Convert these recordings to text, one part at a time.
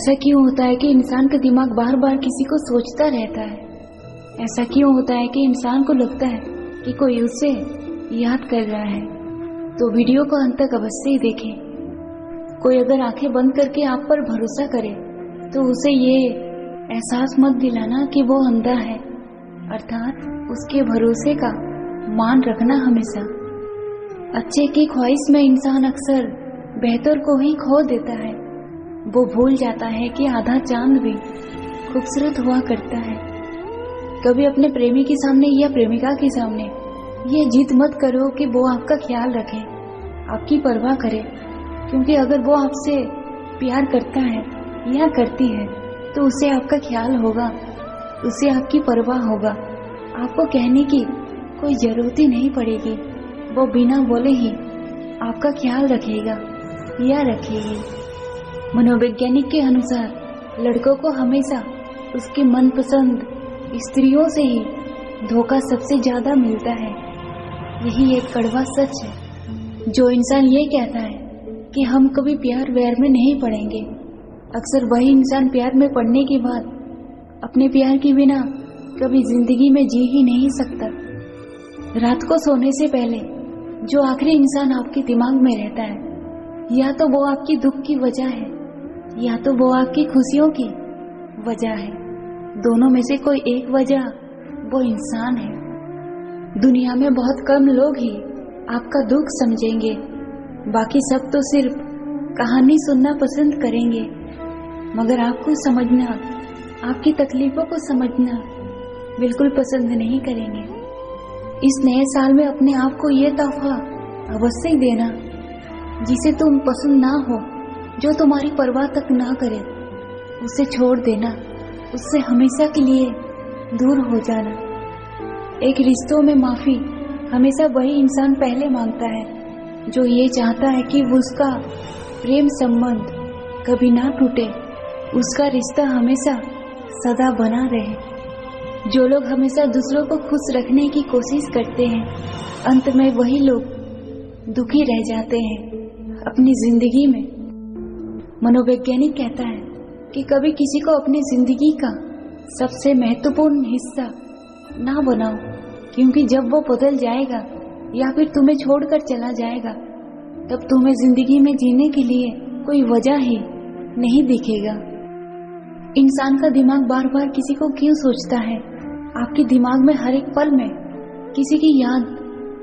ऐसा क्यों होता है कि इंसान का दिमाग बार बार किसी को सोचता रहता है? ऐसा क्यों होता है कि इंसान को लगता है कि कोई उसे याद कर रहा है? तो वीडियो को अंत तक अवश्य ही देखें। कोई अगर आंखें बंद करके आप पर भरोसा करे तो उसे ये एहसास मत दिलाना कि वो अंधा है, अर्थात उसके भरोसे का मान रखना हमेशा। अच्छे की ख्वाहिश में इंसान अक्सर बेहतर को ही खो देता है। वो भूल जाता है कि आधा चांद भी खूबसूरत हुआ करता है। कभी अपने प्रेमी के सामने या प्रेमिका के सामने ये जिद मत करो कि वो आपका ख्याल रखे, आपकी परवाह करे, क्योंकि अगर वो आपसे प्यार करता है या करती है तो उसे आपका ख्याल होगा, उसे आपकी परवाह होगा। आपको कहने की कोई जरूरत ही नहीं पड़ेगी, वो बिना बोले ही आपका ख्याल रखेगा या रखेगी। मनोवैज्ञानिक के अनुसार लड़कों को हमेशा उसकी मनपसंद स्त्रियों से ही धोखा सबसे ज्यादा मिलता है। यही एक कड़वा सच है। जो इंसान ये कहता है कि हम कभी प्यार व्यार में नहीं पड़ेंगे, अक्सर वही इंसान प्यार में पड़ने के बाद अपने प्यार के बिना कभी जिंदगी में जी ही नहीं सकता। रात को सोने से पहले जो आखिरी इंसान आपके दिमाग में रहता है, या तो वो आपकी दुख की वजह है या तो वो आपकी खुशियों की वजह है। दोनों में से कोई एक वजह वो इंसान है। दुनिया में बहुत कम लोग ही आपका दुख समझेंगे, बाकी सब तो सिर्फ कहानी सुनना पसंद करेंगे। मगर आपको समझना, आपकी तकलीफों को समझना बिल्कुल पसंद नहीं करेंगे। इस नए साल में अपने आप को ये तोहफा अवश्य ही देना, जिसे तुम पसंद ना हो, जो तुम्हारी परवाह तक ना करे, उसे छोड़ देना, उससे हमेशा के लिए दूर हो जाना। एक रिश्तों में माफी हमेशा वही इंसान पहले मांगता है जो ये चाहता है कि उसका प्रेम संबंध कभी ना टूटे, उसका रिश्ता हमेशा सदा बना रहे। जो लोग हमेशा दूसरों को खुश रखने की कोशिश करते हैं, अंत में वही लोग दुखी रह जाते हैं अपनी जिंदगी में। मनोवैज्ञानिक कहता है कि कभी किसी को अपनी जिंदगी का सबसे महत्वपूर्ण हिस्सा ना बनाओ, क्योंकि जब वो बदल जाएगा या फिर तुम्हें छोड़कर चला जाएगा, तब तुम्हें जिंदगी में जीने के लिए कोई वजह ही नहीं दिखेगा। इंसान का दिमाग बार बार किसी को क्यों सोचता है? आपके दिमाग में हर एक पल में किसी की याद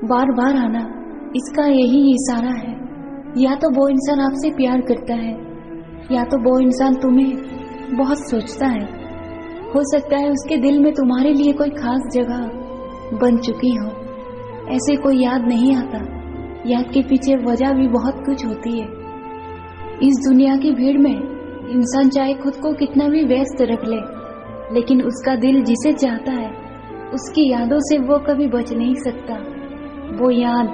बार बार आना, इसका यही इशारा है। या तो वो इंसान आपसे प्यार करता है या तो वो इंसान तुम्हें बहुत सोचता है। हो सकता है उसके दिल में तुम्हारे लिए कोई खास जगह बन चुकी हो। ऐसे कोई याद नहीं आता, याद के पीछे वजह भी बहुत कुछ होती है। इस दुनिया की भीड़ में इंसान चाहे खुद को कितना भी व्यस्त रख ले, लेकिन उसका दिल जिसे चाहता है उसकी यादों से वो कभी बच नहीं सकता। वो याद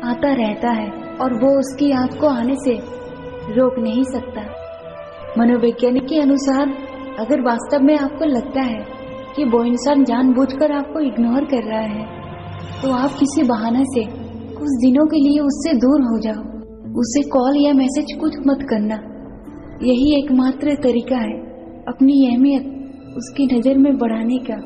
आता रहता है और वो उसकी याद को आने से रोक नहीं सकता। मनोवैज्ञानिक के अनुसार अगर वास्तव में आपको लगता है कि वो इंसान जानबूझकर आपको इग्नोर कर रहा है, तो आप किसी बहाने से कुछ दिनों के लिए उससे दूर हो जाओ। उसे कॉल या मैसेज कुछ मत करना। यही एकमात्र तरीका है अपनी अहमियत उसकी नज़र में बढ़ाने का।